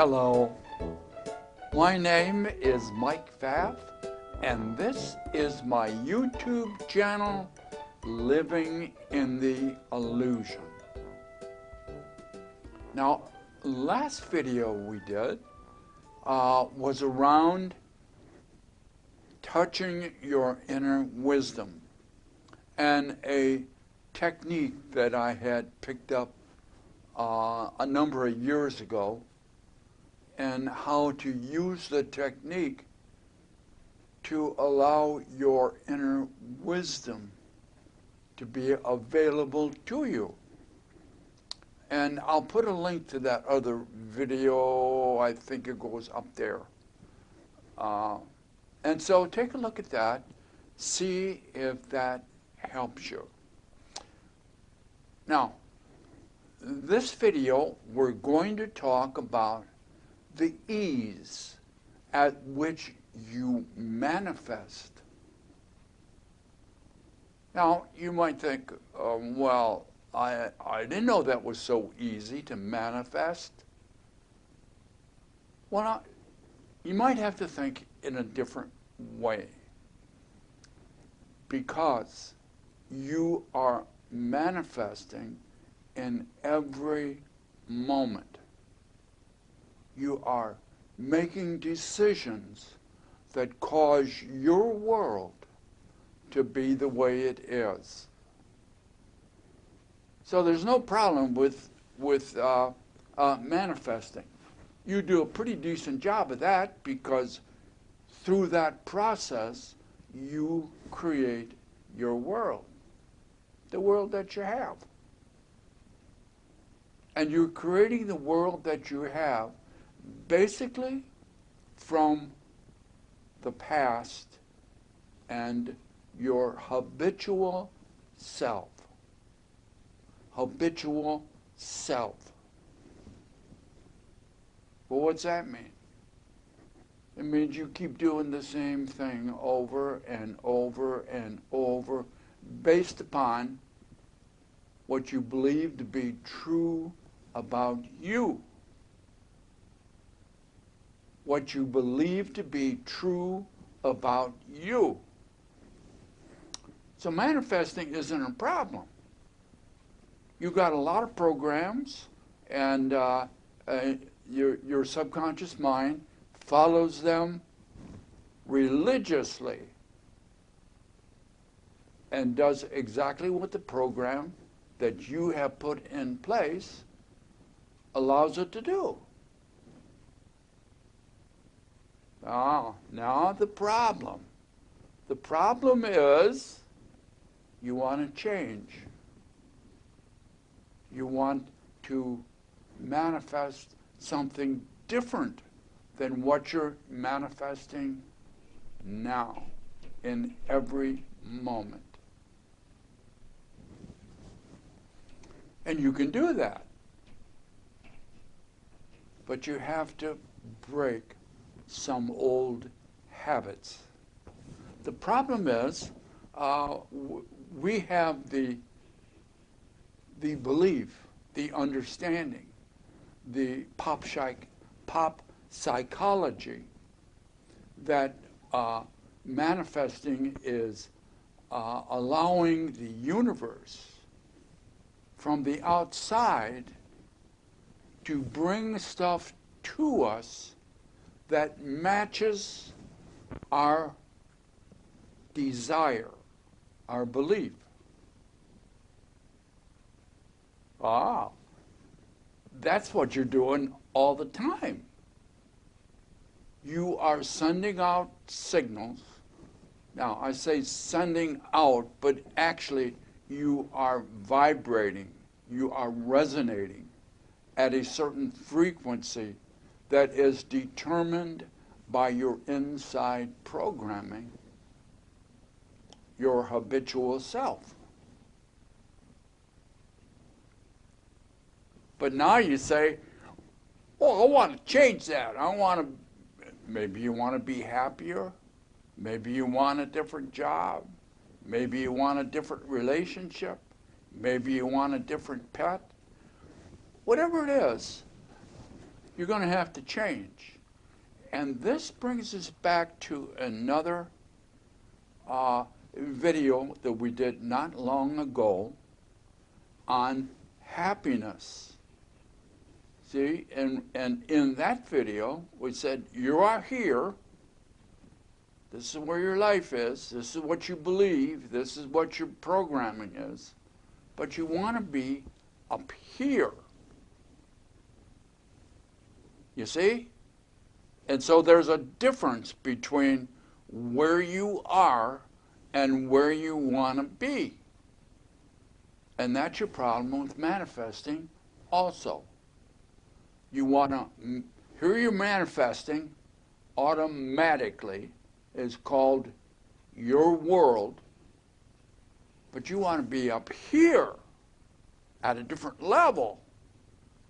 Hello, my name is Mike Pfaff, and this is my YouTube channel, Living in the Illusion. Now, last video we did was around touching your inner wisdom, and a technique that I had picked up a number of years ago, and how to use the technique to allow your inner wisdom to be available to you. And I'll put a link to that other video. I think it goes up there. And so take a look at that, see if that helps you. Now, this video, we're going to talk about the ease at which you manifest. Now, you might think, well, I didn't know that was so easy to manifest. Well, you might have to think in a different way, because you are manifesting in every moment. You are making decisions that cause your world to be the way it is. So there's no problem with manifesting. You do a pretty decent job of that, because through that process you create your world, the world that you have. And you're creating the world that you have basically from the past and your habitual self. Habitual self. Well, what's that mean? It means you keep doing the same thing over and over and over, based upon what you believe to be true about you. What you believe to be true about you. So manifesting isn't a problem. You've got a lot of programs, and your subconscious mind follows them religiously and does exactly what the program that you have put in place allows it to do. Now the problem. The problem is you want to change. You want to manifest something different than what you're manifesting now, in every moment. And you can do that. But you have to break some old habits. The problem is we have the belief, the understanding, the pop psychology that manifesting is allowing the universe from the outside to bring stuff to us that matches our desire, our belief. That's what you're doing all the time. You are sending out signals. Now, I say sending out, but actually you are vibrating, you are resonating at a certain frequency that is determined by your inside programming, your habitual self. But now you say, well, I want to change that. Maybe you want to be happier. Maybe you want a different job. Maybe you want a different relationship. Maybe you want a different pet. Whatever it is, you're going to have to change. And this brings us back to another video that we did not long ago on happiness. See, and in that video, we said, you are here. This is where your life is. This is what you believe. This is what your programming is. But you want to be up here. You see? And so there's a difference between where you are and where you want to be. And that's your problem with manifesting also. You want to, here you're manifesting automatically is called your world, but you want to be up here at a different level.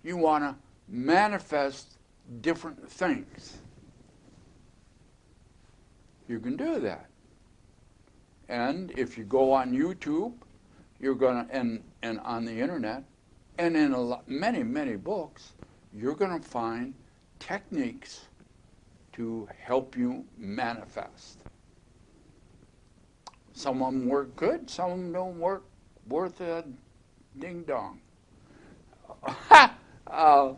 You want to manifest different things. You can do that. And if you go on YouTube, you're going to, and on the internet, and in many, many books, you're going to find techniques to help you manifest. Some of them work good, some of them don't work worth a ding-dong. The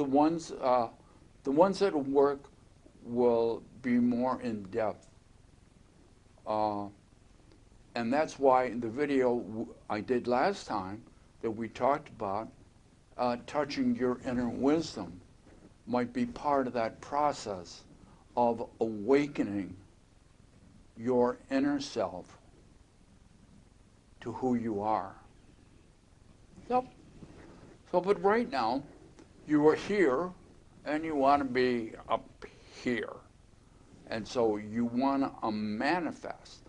ones that work will be more in depth. And that's why in the video I did last time that we talked about touching your inner wisdom might be part of that process of awakening your inner self to who you are. Yep. So, but right now, you are here and you want to be up here. And so you want to manifest.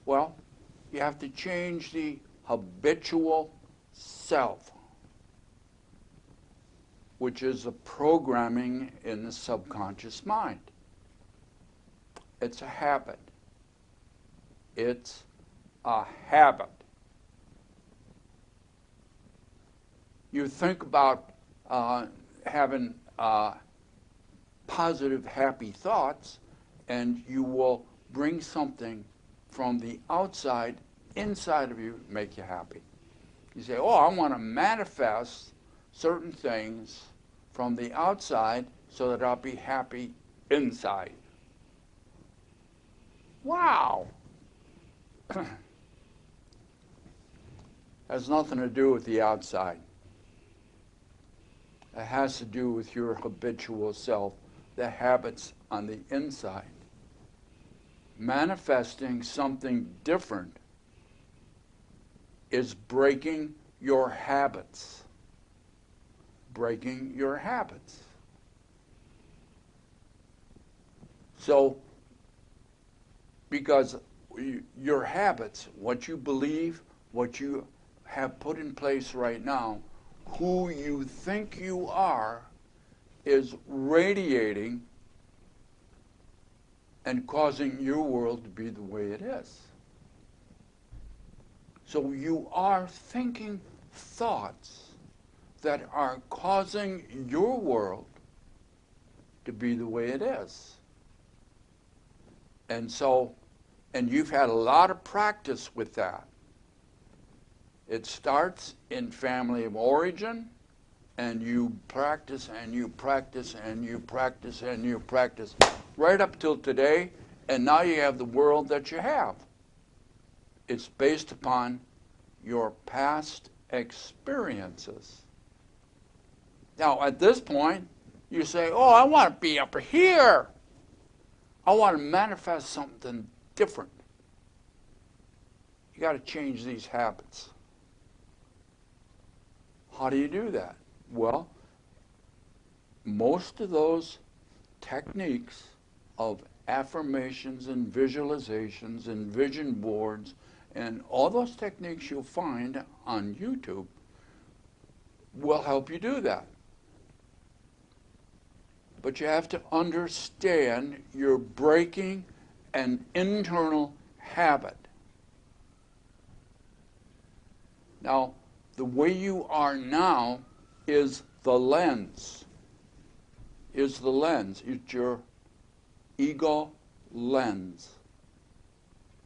Well, you have to change the habitual self, which is the programming in the subconscious mind. It's a habit. It's a habit. You think about having positive, happy thoughts, and you will bring something from the outside inside of you to make you happy. You say, oh, I want to manifest certain things from the outside so that I'll be happy inside. Wow. Has nothing to do with the outside. It has to do with your habitual self, the habits on the inside. Manifesting something different is breaking your habits. Breaking your habits. So, because your habits, what you believe, what you have put in place right now, who you think you are, is radiating and causing your world to be the way it is. So you are thinking thoughts that are causing your world to be the way it is. And so, and you've had a lot of practice with that. It starts in family of origin, and you practice and you practice and you practice and you practice right up till today, and now you have the world that you have. It's based upon your past experiences. Now, at this point, you say, oh, I want to be up here. I want to manifest something different. You got to change these habits. How do you do that? Well, most of those techniques of affirmations and visualizations and vision boards and all those techniques you'll find on YouTube will help you do that. But you have to understand you're breaking an internal habit. Now, The way you are now is the lens. Is the lens. It's your ego lens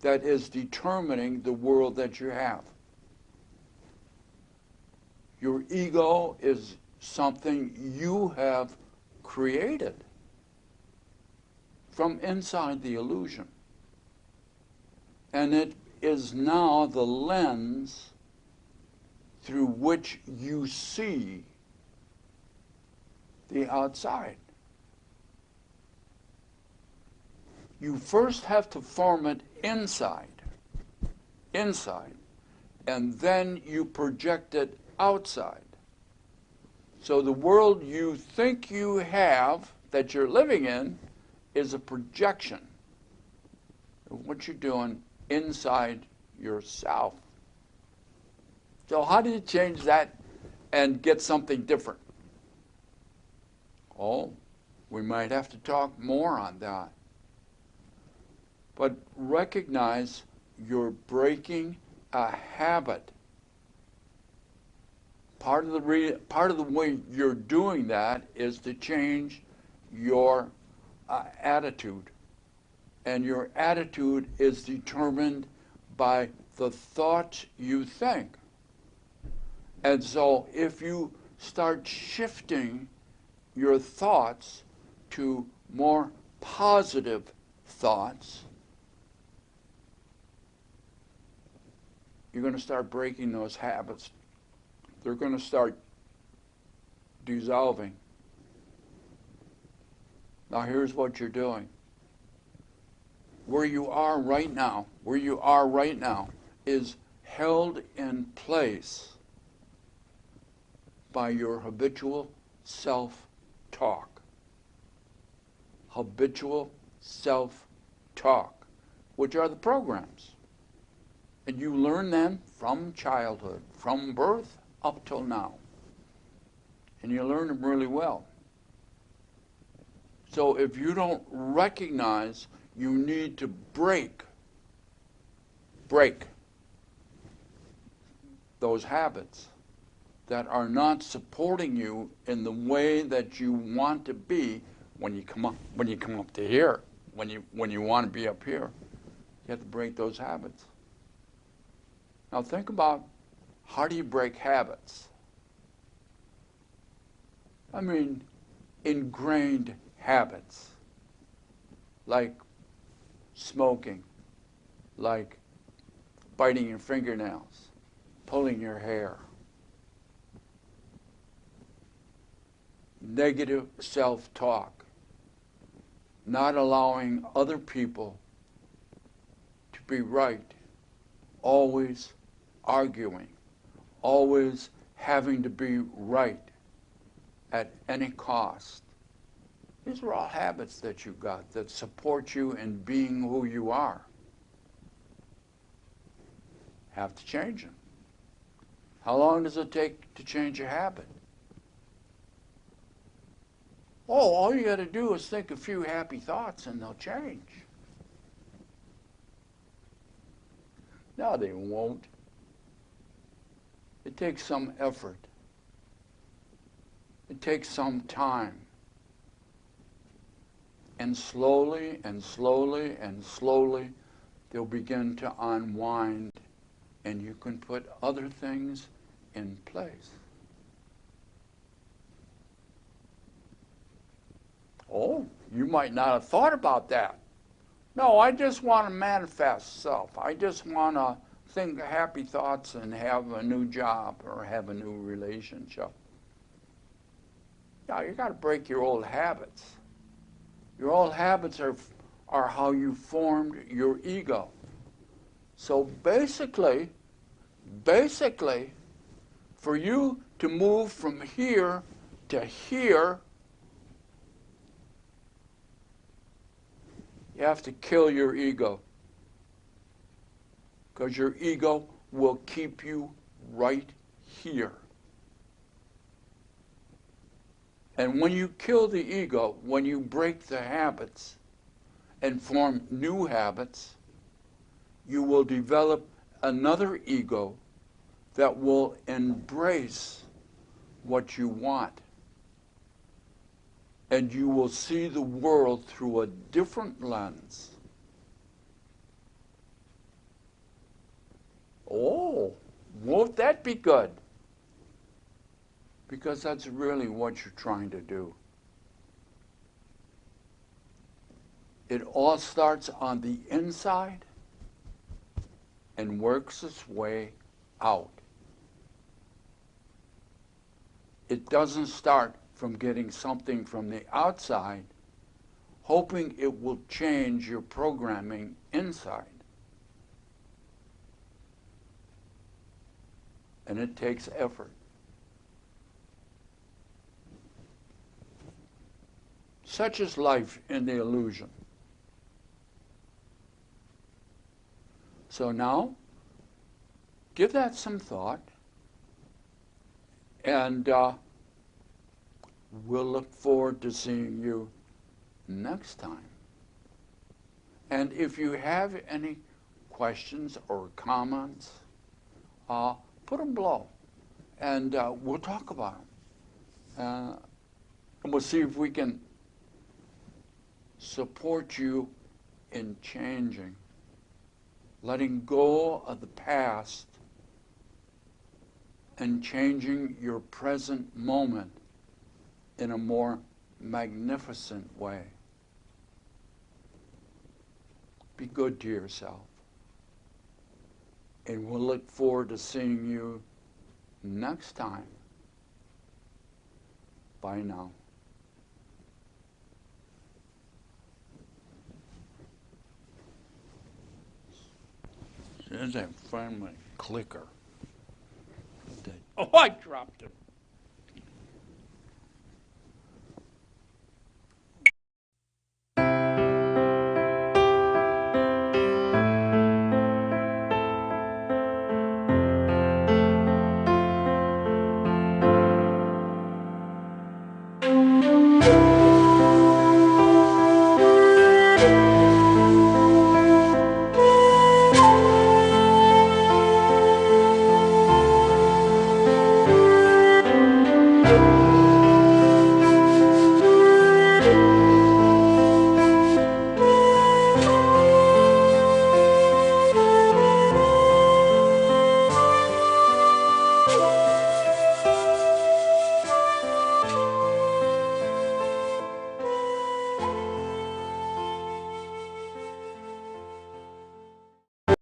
that is determining the world that you have. Your ego is something you have created from inside the illusion. And it is now the lens through which you see the outside. You first have to form it inside, and then you project it outside. So the world you think you have, that you're living in, is a projection of what you're doing inside yourself. So how do you change that and get something different? Oh, we might have to talk more on that. But recognize you're breaking a habit. Part of the way you're doing that is to change your attitude. And your attitude is determined by the thoughts you think. And so if you start shifting your thoughts to more positive thoughts, you're going to start breaking those habits. They're going to start dissolving. Now here's what you're doing. Where you are right now is held in place by your habitual self-talk. Habitual self-talk, which are the programs. And you learn them from childhood, from birth up till now. And you learn them really well. So if you don't recognize you need to break those habits that are not supporting you in the way that you want to be when you come up to here, when you want to be up here, you have to break those habits. Now think about, how do you break habits? I mean, ingrained habits, like smoking, like biting your fingernails, pulling your hair, negative self-talk, not allowing other people to be right, always arguing, always having to be right at any cost. These are all habits that you got that support you in being who you are. Have to change them. How long does it take to change a habit? Oh, all you got to do is think a few happy thoughts and they'll change. No, they won't. It takes some effort. It takes some time. And slowly and slowly and slowly, they'll begin to unwind, and you can put other things in place. Oh, you might not have thought about that. No, I just want to manifest self. I just want to think happy thoughts and have a new job or have a new relationship. Yeah, you got to break your old habits. Your old habits are how you formed your ego. So basically, for you to move from here to here, you have to kill your ego. Because your ego will keep you right here. And when you kill the ego, when you break the habits and form new habits, you will develop another ego that will embrace what you want. And you will see the world through a different lens. Oh, won't that be good? Because that's really what you're trying to do. It all starts on the inside and works its way out. It doesn't start from getting something from the outside, hoping it will change your programming inside. And it takes effort. Such is life in the illusion. So now, give that some thought, and we'll look forward to seeing you next time. And if you have any questions or comments, put them below, and we'll talk about them. And we'll see if we can support you in changing, letting go of the past and changing your present moment in a more magnificent way. Be good to yourself. And we'll look forward to seeing you next time. Bye now. There's that finally clicker. Oh, I dropped it.